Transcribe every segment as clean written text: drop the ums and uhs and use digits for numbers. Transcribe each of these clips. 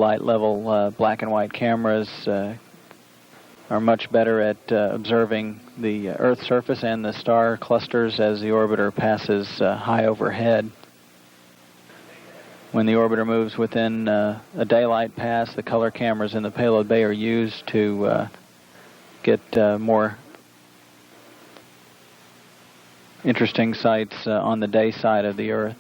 light level black and white cameras are much better at observing the Earth's surface and the star clusters as the orbiter passes high overhead. When the orbiter moves within a daylight pass, the color cameras in the payload bay are used to get more interesting sights on the day side of the Earth.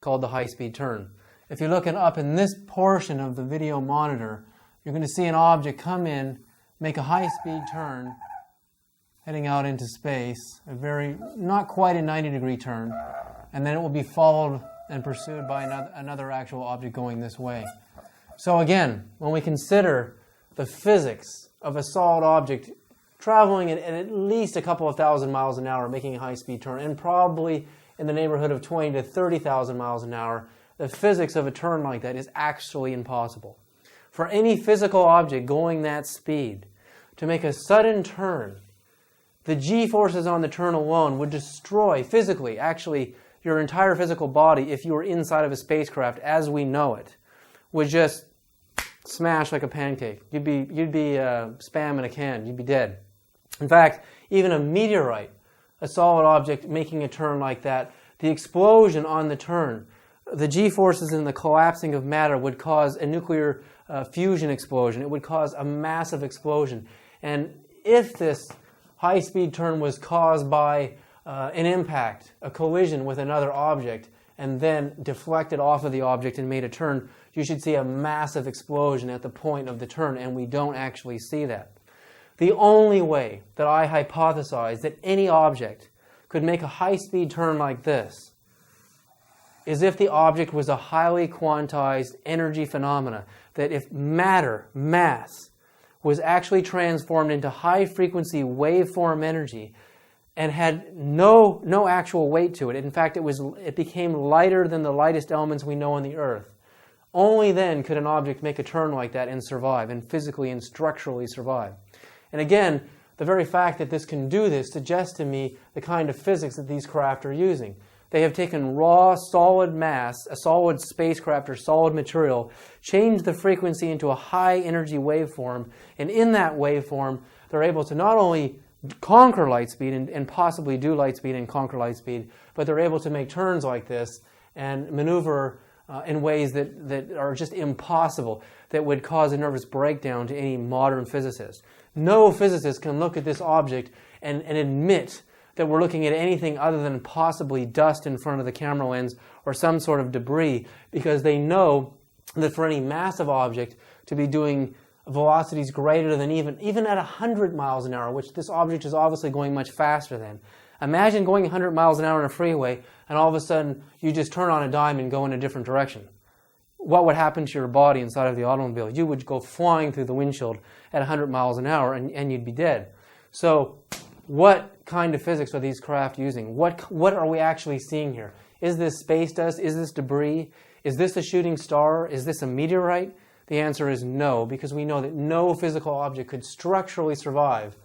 Called the high-speed turn. If you're looking up in this portion of the video monitor, you're going to see an object come in, make a high-speed turn, heading out into space, not quite a 90-degree turn, and then it will be followed and pursued by another actual object going this way. So again, when we consider the physics of a solid object traveling at least a couple of thousand miles an hour, making a high-speed turn, and probably in the neighborhood of 20 to 30,000 miles an hour, the physics of a turn like that is actually impossible. For any physical object going that speed to make a sudden turn, the g-forces on the turn alone would destroy physically, actually, your entire physical body if you were inside of a spacecraft as we know it, would just smash like a pancake. You'd be spam in a can. You'd be dead. In fact, even a meteorite, a solid object making a turn like that, the explosion on the turn, the g-forces and the collapsing of matter would cause a nuclear fusion explosion. It would cause a massive explosion. And if this high-speed turn was caused by an impact, a collision with another object, and then deflected off of the object and made a turn, you should see a massive explosion at the point of the turn, and we don't actually see that. The only way that I hypothesize that any object could make a high-speed turn like this is if the object was a highly quantized energy phenomena, that if matter, mass, was actually transformed into high-frequency waveform energy and had no actual weight to it. In fact, it became lighter than the lightest elements we know on the Earth. Only then could an object make a turn like that and survive, and physically and structurally survive. And again, the very fact that this can do this suggests to me the kind of physics that these craft are using. They have taken raw, solid mass, a solid spacecraft or solid material, changed the frequency into a high-energy waveform, and in that waveform, they're able to not only conquer light speed and possibly do light speed and conquer light speed, but they're able to make turns like this and maneuver in ways that are just impossible, that would cause a nervous breakdown to any modern physicist. No physicist can look at this object and admit that we're looking at anything other than possibly dust in front of the camera lens or some sort of debris, because they know that for any massive object to be doing velocities greater than even at 100 miles an hour, which this object is obviously going much faster than. Imagine going 100 miles an hour on a freeway and all of a sudden you just turn on a dime and go in a different direction. What would happen to your body inside of the automobile? You would go flying through the windshield at 100 miles an hour and you'd be dead. So what kind of physics are these craft using? What are we actually seeing here? Is this space dust? Is this debris? Is this a shooting star? Is this a meteorite? The answer is no, because we know that no physical object could structurally survive